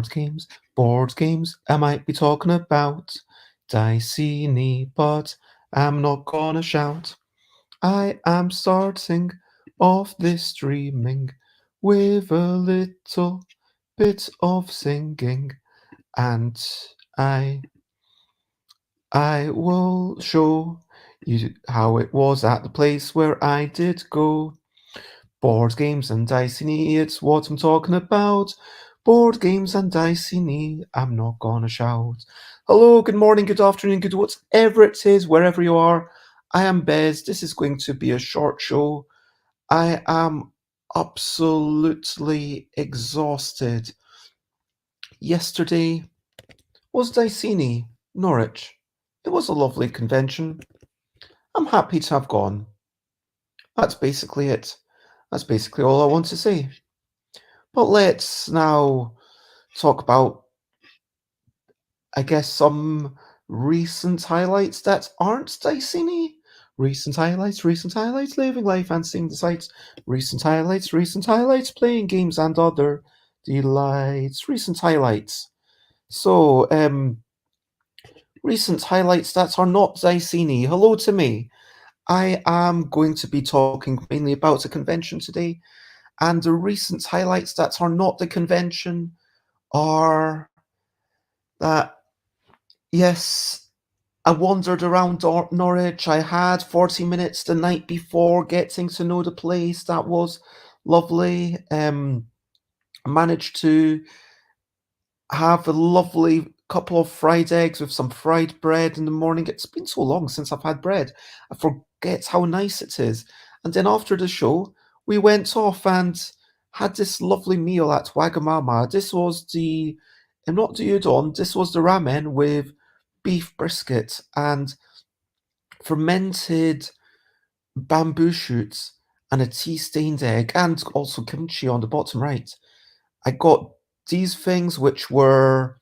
Games, board games. I might be talking about Diceni, but I'm not gonna shout. I am starting off this streaming with a little bit of singing, and I I will show you how it was at the place where I did go. Board games and Dicey, it's what I'm talking about. Board games and Dicey, I'm not gonna shout. Hello, good morning, good afternoon, good whatever it is, wherever you are. I am Bez. This is going to be a short show. I am absolutely exhausted. Yesterday was Dicey, Norwich. It was a lovely convention. I'm happy to have gone. That's basically it. That's basically all I want to say. But let's now talk about, I guess, some recent highlights that aren't Dicey. Recent highlights, living life and seeing the sights. Recent highlights, playing games and other delights. Recent highlights. So, recent highlights that are not Dicey. Hello to me. I am going to be talking mainly about the convention today, and the recent highlights that are not the convention are that, yes, I wandered around Norwich. I had 40 minutes the night before getting to know the place. That was lovely. I managed to have a lovely couple of fried eggs with some fried bread in the morning. It's been so long since I've had bread. I forget how nice it is. And then after the show, we went off and had this lovely meal at Wagamama. This was not the udon, this was the ramen with beef brisket and fermented bamboo shoots and a tea-stained egg and also kimchi on the bottom right. I got these things which were,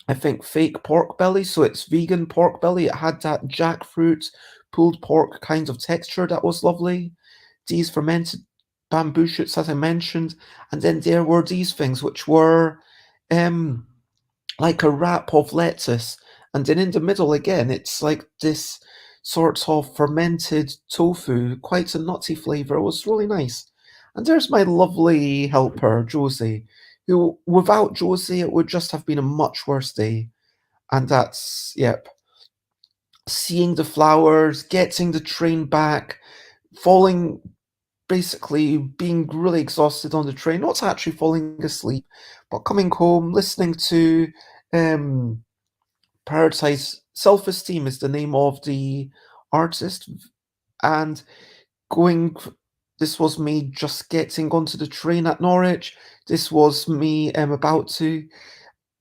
I think, fake pork belly, so it's vegan pork belly. It had that jackfruit, pulled pork kind of texture that was lovely. These fermented bamboo shoots, as I mentioned, and then there were these things which were um like a wrap of lettuce, and then in the middle again, it's like this sort of fermented tofu, quite a nutty flavour. It was really nice. And there's my lovely helper, Josie, who, without Josie, it would just have been a much worse day. And that's, yep, seeing the flowers, getting the train back, falling, basically being really exhausted on the train, not actually falling asleep, but coming home, listening to Paradise Self-Esteem is the name of the artist, and going. This was me just getting onto the train at Norwich. This was me about to.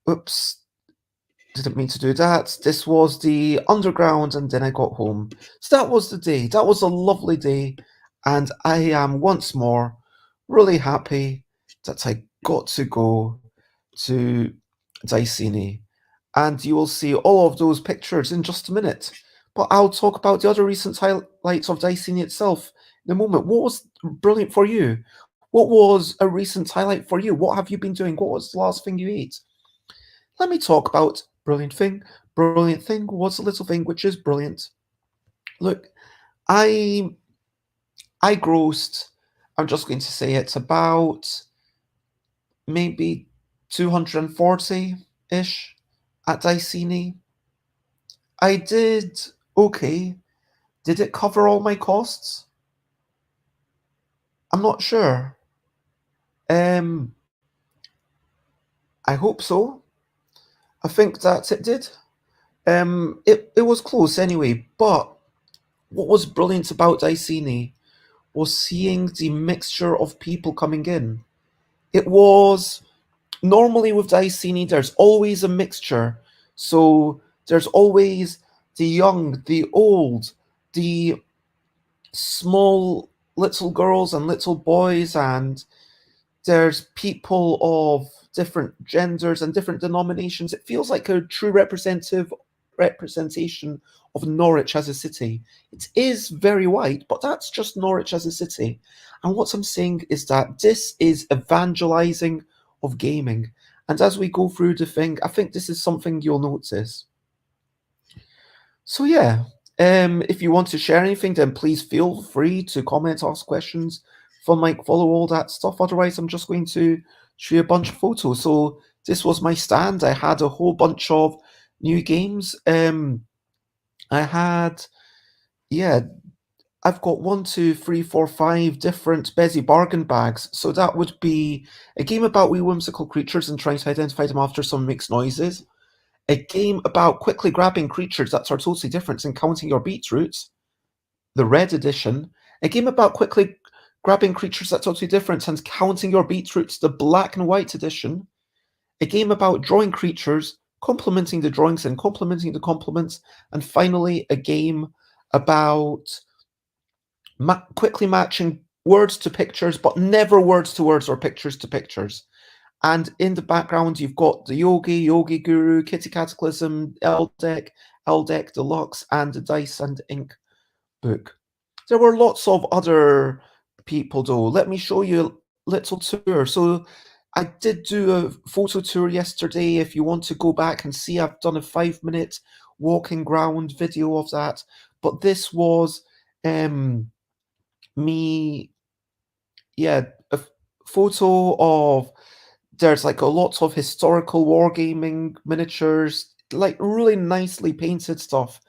Oops, didn't mean to do that. This was the underground, and then I got home. So that was the day. That was a lovely day, and I am once more really happy that I got to go to Diceni. And you will see all of those pictures in just a minute. But I'll talk about the other recent highlights of Diceni itself in a moment. What was brilliant for you? What was a recent highlight for you? What have you been doing? What was the last thing you ate? Let me talk about brilliant thing. Brilliant thing was a little thing which is brilliant. Look, I I grossed, I'm just going to say it's about maybe 240-ish at Diceni. I did okay. Did it cover all my costs? I'm not sure. Um, I hope so. I think that it did. It was close anyway, but what was brilliant about Diceni was seeing the mixture of people coming in. It was normally with Diceni, there's always a mixture. So there's always the young, the old, the small little girls and little boys, and there's people of different genders and different denominations. It feels like a true representation of Norwich as a city. It is very white, but that's just Norwich as a city. And what I'm saying is that this is evangelizing of gaming. And as we go through the thing, I think this is something you'll notice. So yeah, if you want to share anything, then please feel free to comment, ask questions, fun like, follow all that stuff. Otherwise, I'm just going to show you a bunch of photos. So this was my stand. I had a whole bunch of new games. I had, yeah, I've got 1, 2, 3, 4, 5 different Bezzy bargain bags. So that would be a game about wee whimsical creatures and trying to identify them after someone makes noises. A game about quickly grabbing creatures that are totally different and counting your beetroots, the red edition. A game about quickly grabbing creatures that are totally different and counting your beetroots, the black and white edition. A game about drawing creatures, complementing the drawings and complementing the complements. And finally, a game about quickly matching words to pictures, but never words to words or pictures to pictures. And in the background, you've got the Yogi, Yogi Guru, Kitty Cataclysm, L Deck Deluxe, and the Dice and Ink book. There were lots of other people, though. Let me show you a little tour. So I did do a photo tour yesterday. If you want to go back and see, I've done a 5-minute walking ground video of that. But this was me, yeah, a photo of, there's like a lot of historical wargaming miniatures, like really nicely painted stuff,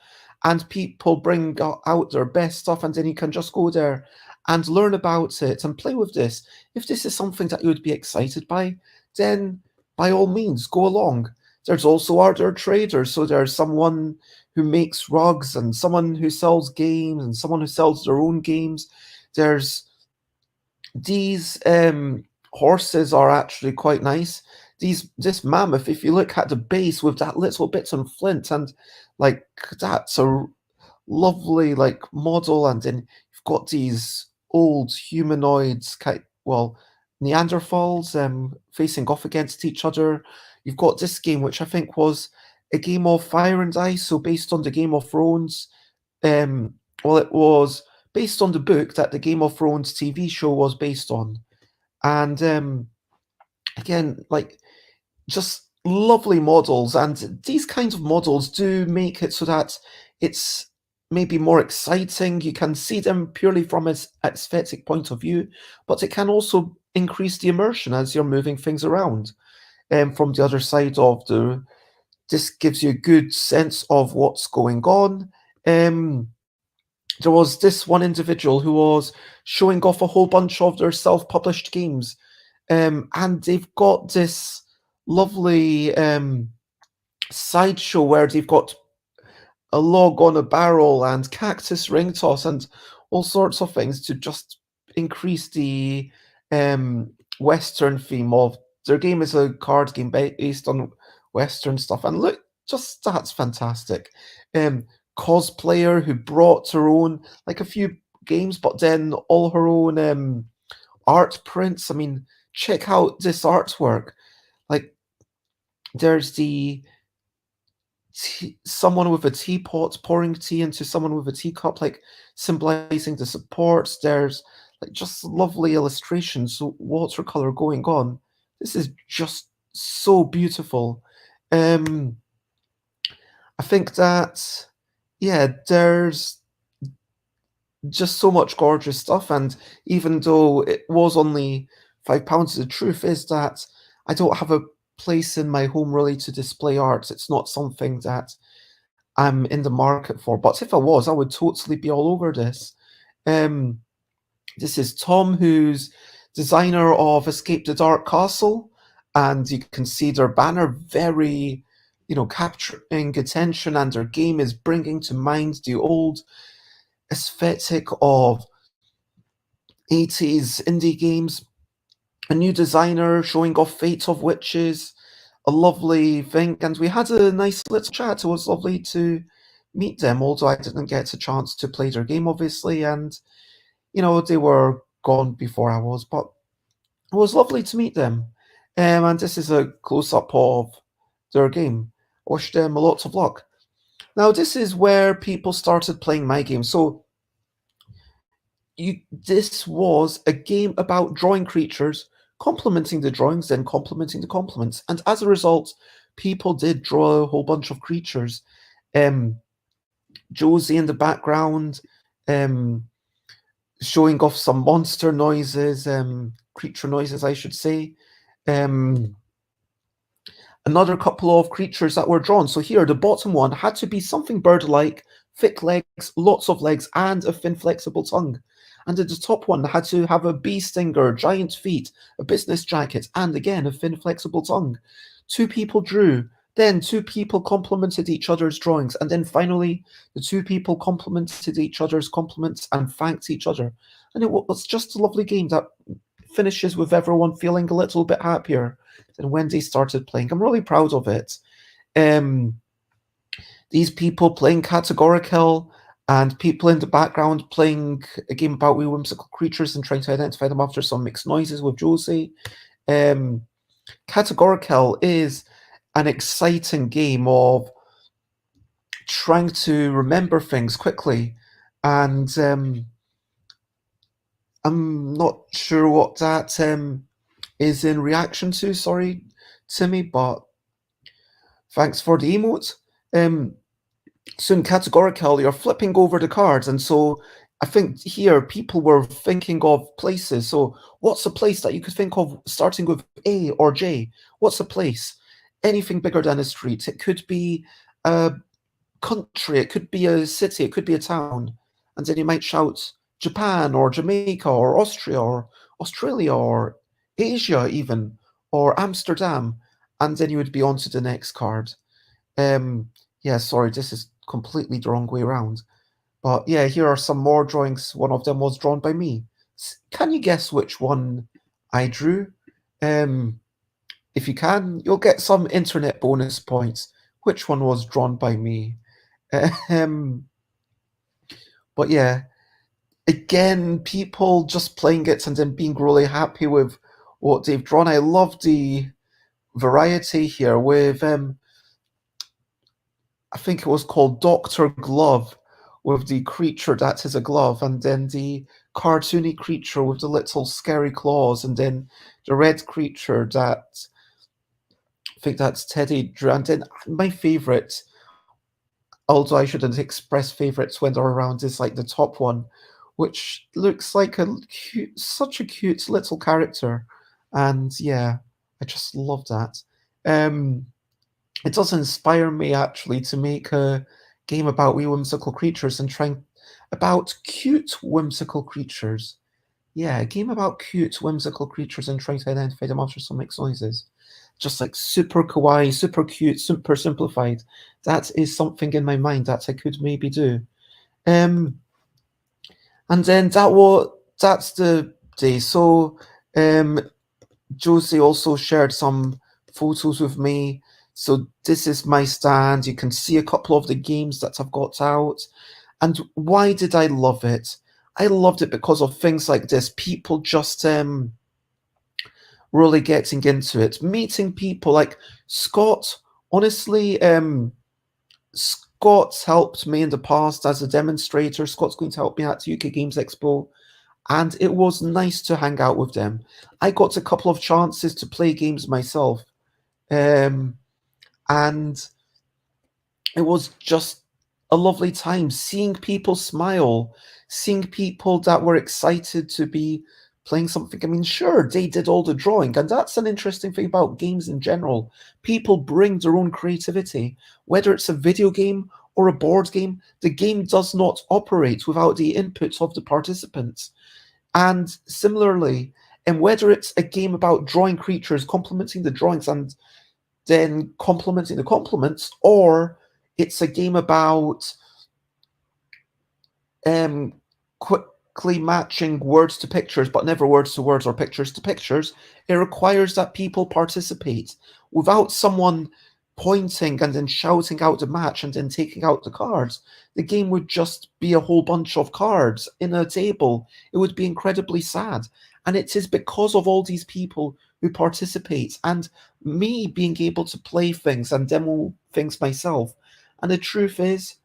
and people bring out their best stuff, and then you can just go there and learn about it and play with this. If this is something that you would be excited by, then by all means go along. There's also other traders, so there's someone who makes rugs and someone who sells games and someone who sells their own games. There's these horses are actually quite nice. This mammoth, if you look at the base with that little bits on flint, and like that's a lovely like model, and then you've got these old humanoids, well, Neanderthals facing off against each other. You've got this game, which I think was a game of Fire and Ice, so based on the Game of Thrones. Well, it was based on the book that the Game of Thrones TV show was based on. And again, like just lovely models. And these kinds of models do make it so that it's maybe more exciting. You can see them purely from its aesthetic point of view, but it can also increase the immersion as you're moving things around. From the other side of this gives you a good sense of what's going on. There was this one individual who was showing off a whole bunch of their self-published games, and they've got this lovely sideshow where they've got a log on a barrel and cactus ring toss and all sorts of things to just increase the Western theme of their game. Is a card game based on Western stuff, and look, just that's fantastic. Cosplayer who brought her own, like a few games, but then all her own art prints. I mean, check out this artwork. Like, there's someone with a teapot pouring tea into someone with a teacup, like symbolizing the supports. There's like just lovely illustrations, so watercolor going on. This is just so beautiful. I think that, yeah, there's just so much gorgeous stuff. And even though it was only £5, the truth is that I don't have a place in my home really to display art. It's not something that I'm in the market for. But if I was, I would totally be all over this. This is Tom, who's designer of Escape the Dark Castle, and you can see their banner very, capturing attention, and their game is bringing to mind the old aesthetic of 80s indie games. A new designer showing off Fate of Witches, a lovely thing, and we had a nice little chat. It was lovely to meet them, although I didn't get a chance to play their game, obviously, and, they were gone before I was, but it was lovely to meet them. And this is a close-up of their game. I wish them a lot of luck. Now, this is where people started playing my game. So this was a game about drawing creatures, complementing the drawings, then complementing the complements. And as a result, people did draw a whole bunch of creatures. Um, Josie in the background, um, showing off some monster noises, creature noises, I should say. Another couple of creatures that were drawn. So here, the bottom one had to be something bird-like, thick legs, lots of legs, and a thin, flexible tongue. And the top one had to have a bee stinger, giant feet, a business jacket, and again, a thin, flexible tongue. Two people drew. Then two people complemented each other's drawings. And then finally, the two people complemented each other's compliments and thanked each other. And it was just a lovely game that finishes with everyone feeling a little bit happier than when they started playing. I'm really proud of it. These people playing Categorical and people in the background playing a game about wee whimsical creatures and trying to identify them after some mixed noises with Josie. Categorical is an exciting game of trying to remember things quickly, and I'm not sure what that is in reaction to, sorry, Timmy, but thanks for the emote. So in Categorical, you're flipping over the cards, and so I think here people were thinking of places. So what's a place that you could think of starting with A or J? What's a place? Anything bigger than a street. It could be a country, it could be a city, it could be a town. And then you might shout Japan or Jamaica or Austria or Australia or Asia even, or Amsterdam. And then you would be on to the next card. Yeah, sorry, this is completely the wrong way around. But yeah, here are some more drawings. One of them was drawn by me. Can you guess which one I drew? If you can, you'll get some internet bonus points. Which one was drawn by me? Um, but yeah, again, people just playing it and then being really happy with what they've drawn. I love the variety here with I think it was called Dr. Glove, with the creature that is a glove, and then the cartoony creature with the little scary claws, and then the red creature that I think that's Teddy drew. And then my favorite, although I shouldn't express favorites when they're around, is like the top one, which looks like such a cute little character. And yeah, I just love that. It does inspire me actually to make a game about wee whimsical creatures and trying about cute whimsical creatures. Yeah, a game about cute whimsical creatures and trying to identify them after some mixed noises. Just like super kawaii, super cute, super simplified. That is something in my mind that I could maybe do. And then that's the day. So Josie also shared some photos with me. So this is my stand. You can see a couple of the games that I've got out. And why did I love it? I loved it because of things like this. People just really getting into it, meeting people like Scott. Honestly, Scott's helped me in the past as a demonstrator. Scott's going to help me at the UK Games Expo, and it was nice to hang out with them. I got a couple of chances to play games myself, and it was just a lovely time seeing people smile, seeing people that were excited to be playing something. I mean, sure, they did all the drawing, and that's an interesting thing about games in general. People bring their own creativity, whether it's a video game or a board game. The game does not operate without the input of the participants. And similarly, and whether it's a game about drawing creatures, complementing the drawings, and then complementing the complements, or it's a game about quickly matching words to pictures, but never words to words or pictures to pictures, it requires that people participate. Without someone pointing and then shouting out the match and then taking out the cards, the game would just be a whole bunch of cards in a table. It would be incredibly sad. And it is because of all these people who participate and me being able to play things and demo things myself And the truth is,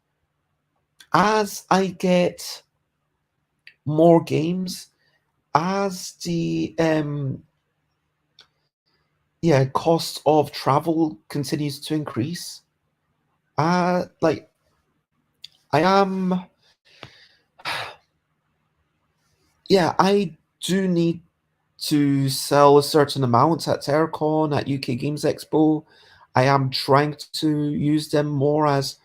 as I get more games, as the cost of travel continues to increase, like I am, I do need to sell a certain amount at Terracon, at UK Games Expo. I am trying to use them more as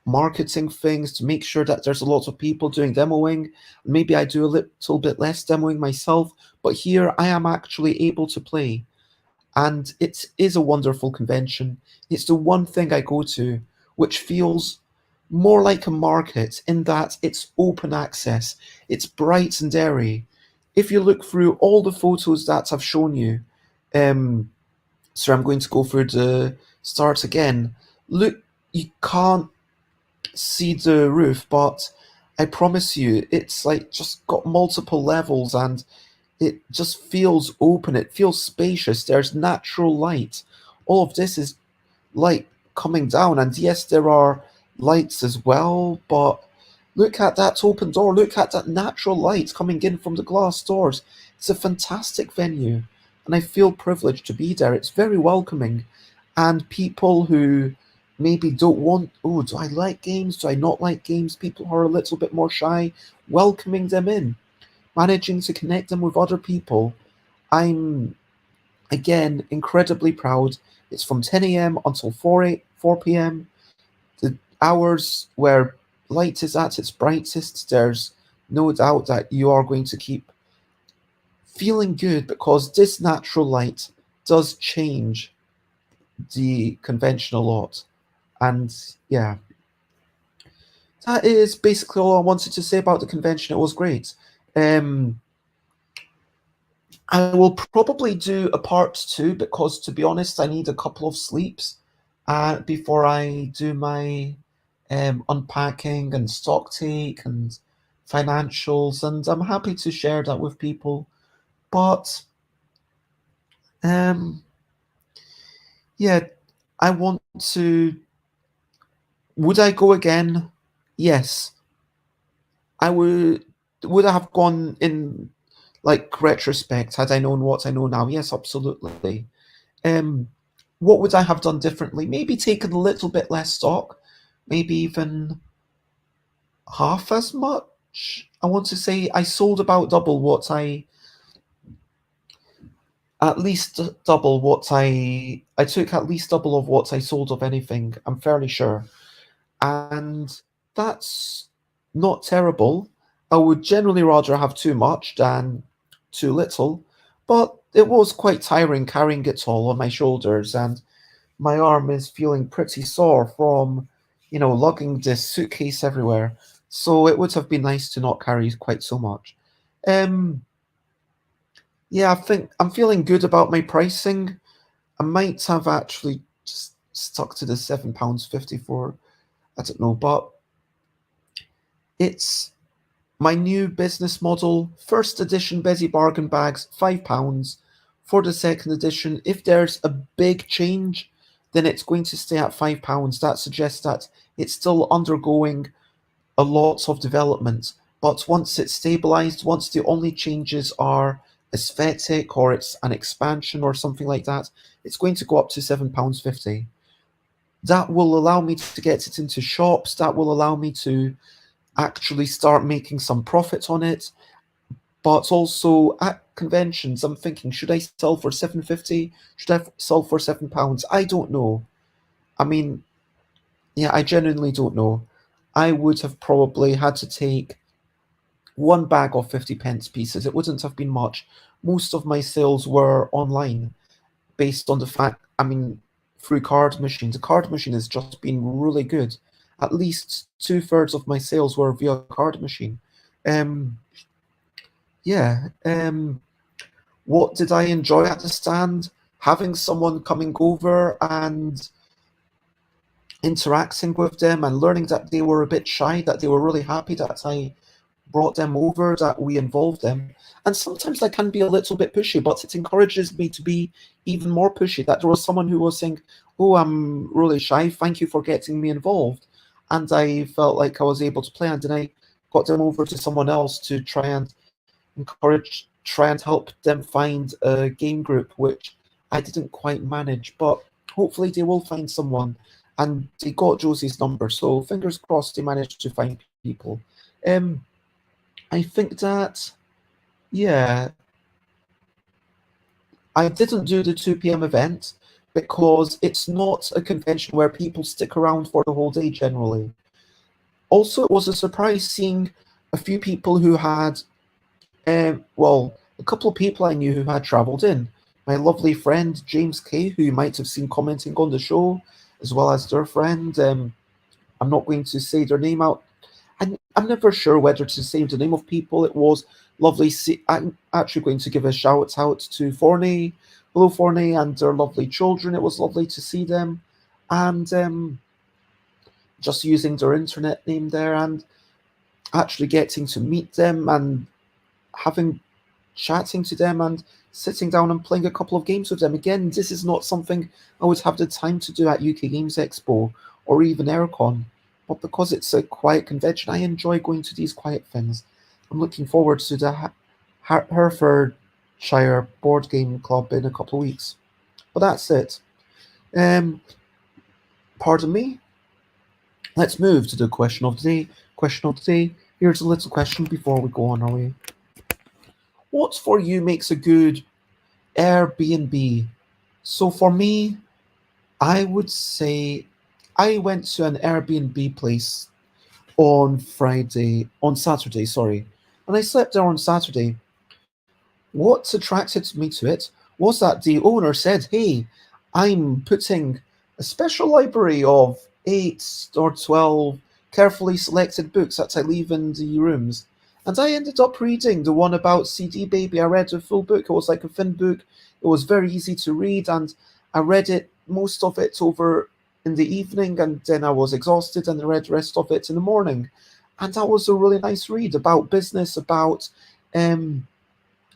marketing things to make sure that there's a lot of people doing demoing. Maybe I do a little bit less demoing myself, but here I am actually able to play. And it is a wonderful convention. It's the one thing I go to which feels more like a market in that it's open access, it's bright and airy. If you look through all the photos that I've shown you, um, so I'm going to go through the start again. Look, you can't see the roof, but I promise you, it's like just got multiple levels and it just feels open. It feels spacious. There's natural light. All of this is light coming down, and yes, there are lights as well, but look at that open door. Look at that natural light coming in from the glass doors. It's a fantastic venue, and I feel privileged to be there. It's very welcoming, and people who maybe don't want, oh, do I like games? Do I not like games? People who are a little bit more shy, welcoming them in, managing to connect them with other people. I'm, again, incredibly proud. It's from 10 a.m. until 4 p.m. The hours where light is at its brightest. There's no doubt that you are going to keep feeling good because this natural light does change the convention a lot. And yeah, that is basically all I wanted to say about the convention. It was great. I will probably do a part two because, to be honest, I need a couple of sleeps before I do my unpacking and stock take and financials, and I'm happy to share that with people. But um, yeah, I want to. Would I go again? Yes, I would. Would I have gone in like retrospect had I known what I know now? Yes, absolutely. Um, what would I have done differently? Maybe taken a little bit less stock, maybe even half as much. I want to say I sold about double what I, at least double what I took at least double of what I sold of anything. I'm fairly sure, and that's not terrible. I would generally rather have too much than too little, but it was quite tiring carrying it all on my shoulders, and my arm is feeling pretty sore from, lugging this suitcase everywhere. So it would have been nice to not carry quite so much. Um, yeah, I think I'm feeling good about my pricing. I might have actually just stuck to the £7.50 for, I don't know, but it's my new business model. First edition Bezzy bargain bags, £5. For the second edition, if there's a big change, then it's going to stay at £5. That suggests that it's still undergoing a lot of development. But once it's stabilized, once the only changes are aesthetic or it's an expansion or something like that, it's going to go up to £7.50. That will allow me to get it into shops. That will allow me to actually start making some profit on it. But also at conventions, I'm thinking, should I sell for £7.50? Should I sell for £7? I don't know. I mean, yeah, I genuinely don't know. I would have probably had to take one bag of 50p pieces. It wouldn't have been much. Most of my sales were online based on the fact, I mean, through card machines. The card machine has just been really good. At least 2/3 of my sales were via card machine. Um, yeah. What did I enjoy at the stand? Having someone coming over and interacting with them and learning that they were a bit shy, that they were really happy that I brought them over, that we involved them. And sometimes I can be a little bit pushy, but it encourages me to be even more pushy. That there was someone who was saying, oh, I'm really shy. Thank you for getting me involved. and I felt like I was able to play, and then I got them over to someone else to try and help them find a game group, which I didn't quite manage, but hopefully they will find someone. And they got Josie's number, so fingers crossed they managed to find people. Um, I think that, yeah, I didn't do the 2 p.m. event because it's not a convention where people stick around for the whole day generally. Also, it was a surprise seeing a few people who had, well, a couple of people I knew who had travelled in. My lovely friend James Kay, who you might have seen commenting on the show, as well as their friend. I'm not going to say their name out. I'm never sure whether to say the name of people. It was lovely. I'm actually going to give a shout out to Forney, hello Forney, and their lovely children. It was lovely to see them, and just using their internet name there, and actually getting to meet them and having chatting to them and sitting down and playing a couple of games with them. Again, this is not something I would have the time to do at UK Games Expo or even Aircon, but because it's a quiet convention, I enjoy going to these quiet things. I'm looking forward to the Herefordshire Board Game Club in a couple of weeks. But that's it. Um, pardon me. Let's move to the question of the day. Question of the day. Here's a little question before we go on our way. What for you makes a good Airbnb? So for me, I would say I went to an Airbnb place on Saturday, sorry. And I slept there on Saturday. What attracted me to it was that the owner said, "Hey, I'm putting a special library of 8 or 12 carefully selected books that I leave in the rooms." And I ended up reading the one about CD Baby. I read the full book. It was like a thin book. It was very easy to read, and I read it, most of it, over in the evening, and then I was exhausted and I read the rest of it in the morning. And that was a really nice read about business, about um,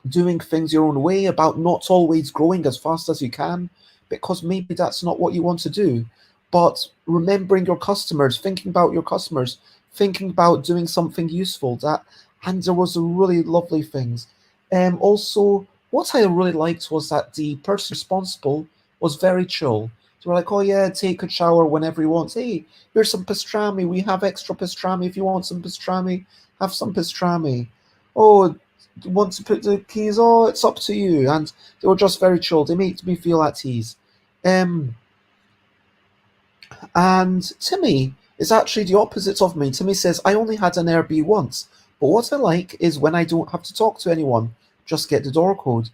doing things your own way, about not always growing as fast as you can, because maybe that's not what you want to do. But remembering your customers, thinking about your customers, thinking about doing something useful. That and there was a really lovely things. Also, what I really liked was that the person responsible was very chill. They were like, "Oh yeah, take a shower whenever you want. Hey, here's some pastrami. We have extra pastrami. If you want some pastrami, have some pastrami. Oh, want to put the keys? Oh, it's up to you." And they were just very chill. They made me feel at ease. Um, and Timmy is actually the opposite of me. Timmy says, "I only had an Airbnb once, but what I like is when I don't have to talk to anyone, just get the door code."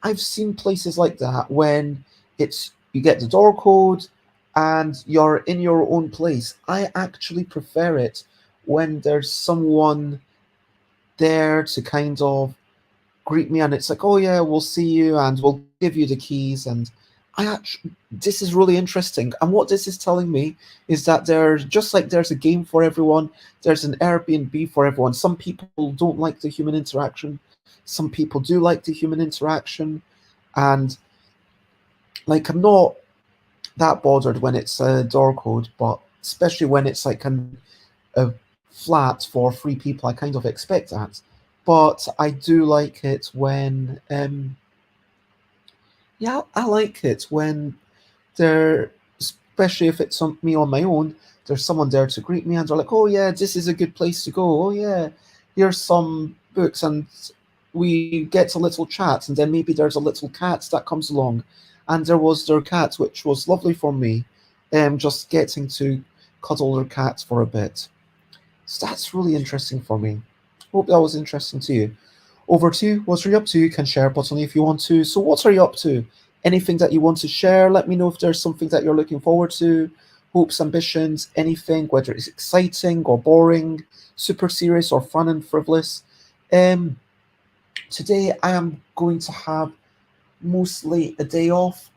I've seen places like that when it's you get the door code and you're in your own place. I actually prefer it when there's someone there to kind of greet me, and it's like, "Oh yeah, we'll see you and we'll give you the keys." And this is really interesting, and what this is telling me is that there's just like there's a game for everyone, there's an Airbnb for everyone. Some people don't like the human interaction, some people do like the human interaction, and like I'm not that bothered when it's a door code, but especially when it's like a flat for three people, I kind of expect that. But I do like it when yeah, I like it when there, especially if it's me on my own, there's someone there to greet me, and they're like, "Oh yeah, this is a good place to go. Oh yeah, here's some books," and we get a little chat, and then maybe there's a little cat that comes along, and there was their cat, which was lovely for me, just getting to cuddle their cat for a bit. So that's really interesting for me. Hope that was interesting to you. Over to you. What are you up to? You can share, but only if you want to. So, what are you up to? Anything that you want to share? Let me know if there's something that you're looking forward to. Hopes, ambitions, anything, whether it's exciting or boring, super serious or fun and frivolous. Um, Today I am going to have mostly a day off.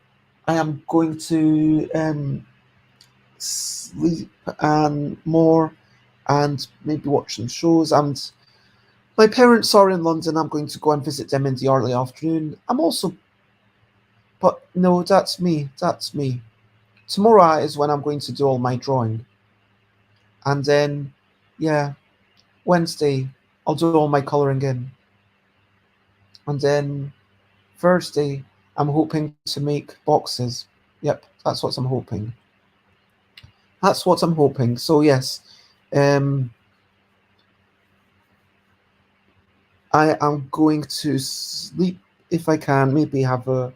I am going to sleep and more, and maybe watch some shows. And my parents are in London. I'm going to go and visit them in the early afternoon. I'm also, but no, that's me. That's me. Tomorrow is when I'm going to do all my drawing. And then, yeah, Wednesday, I'll do all my colouring in. And then Thursday, I'm hoping to make boxes. Yep, that's what I'm hoping. That's what I'm hoping. So, yes, um, I am going to sleep if I can, maybe have a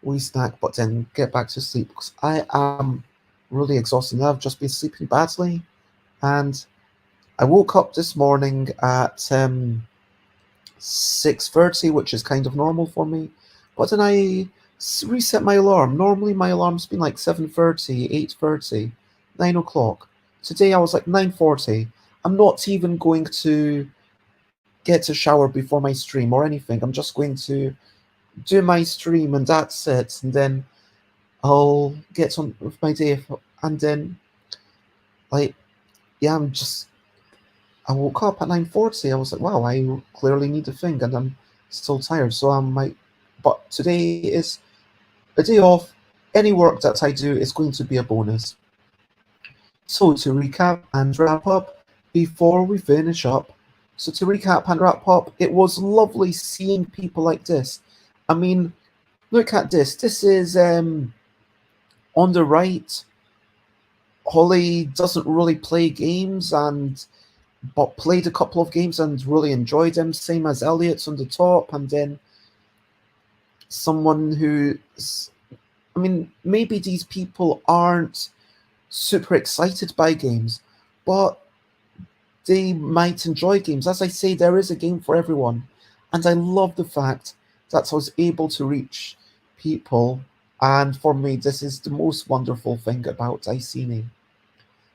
wee snack, but then get back to sleep because I am really exhausted. I've just been sleeping badly. And I woke up this morning at 6:30, which is kind of normal for me. But then I reset my alarm. Normally my alarm's been like 7:30, 8:30, 9 o'clock. Today I was like 9:40. I'm not even going to get to shower before my stream or anything. I'm just going to do my stream and that's it. And then I'll get on with my day. And then, like, yeah, I woke up at 9:40. I was like, wow, I clearly need a thing, and I'm still tired. So but today is a day off. Any work that I do is going to be a bonus. So to recap and wrap up before we finish up. So to recap and wrap up, it was lovely seeing people like this. I mean, look at this. This is on the right. Holly doesn't really play games and but played a couple of games and really enjoyed them. Same as Elliot's on the top, and then someone who's, I mean, maybe these people aren't super excited by games, but they might enjoy games. As I say, there is a game for everyone, and I love the fact that I was able to reach people. And for me, this is the most wonderful thing about Diceni.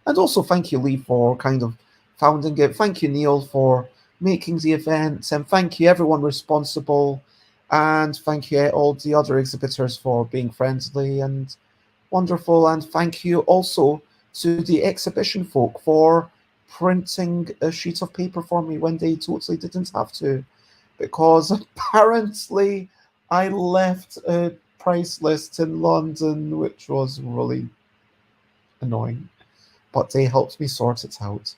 And also, thank you, Lee, for kind of founding it. Thank you, Neil, for making the event. And thank you, everyone responsible. And thank you, all the other exhibitors, for being friendly and wonderful. And thank you also to the exhibition folk for printing a sheet of paper for me when they totally didn't have to. Because apparently I left a price list in London, which was really annoying. But they helped me sort it out.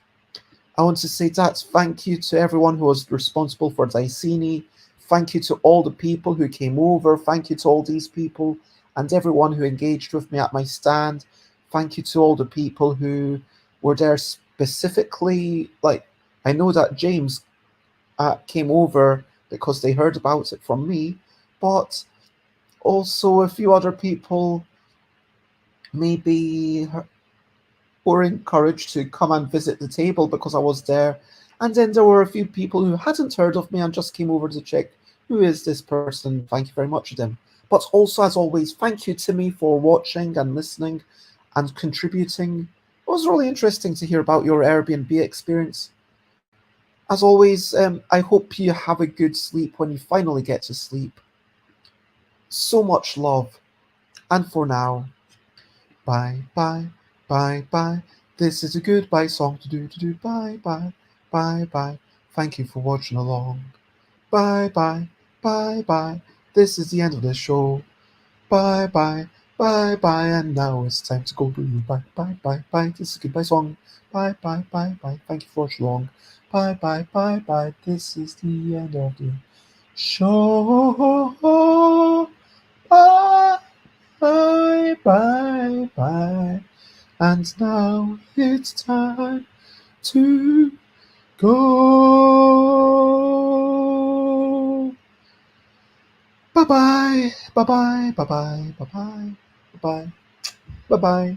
I want to say that thank you to everyone who was responsible for Diceni. Thank you to all the people who came over. Thank you to all these people and everyone who engaged with me at my stand. Thank you to all the people who were there specifically. Like, I know that James came over because they heard about it from me, but also a few other people maybe were encouraged to come and visit the table because I was there. And then there were a few people who hadn't heard of me and just came over to check who is this person. Thank you very much to them. But also, as always, thank you, Timmy, for watching and listening and contributing. It was really interesting to hear about your Airbnb experience. As always, I hope you have a good sleep when you finally get to sleep. So much love. And for now, bye, bye, bye, bye. This is a goodbye song to do. Bye, bye, bye, bye. Thank you for watching along. Bye, bye, bye, bye. This is the end of the show. Bye, bye, bye, bye. And now it's time to go to you. Bye, bye, bye, bye. This is a goodbye song. Bye, bye, bye, bye. Thank you for watching along. Bye, bye, bye, bye. This is the end of the show. Bye, bye, bye, bye. And now it's time to go. Bye bye, bye bye, bye bye, bye bye, bye bye, bye bye.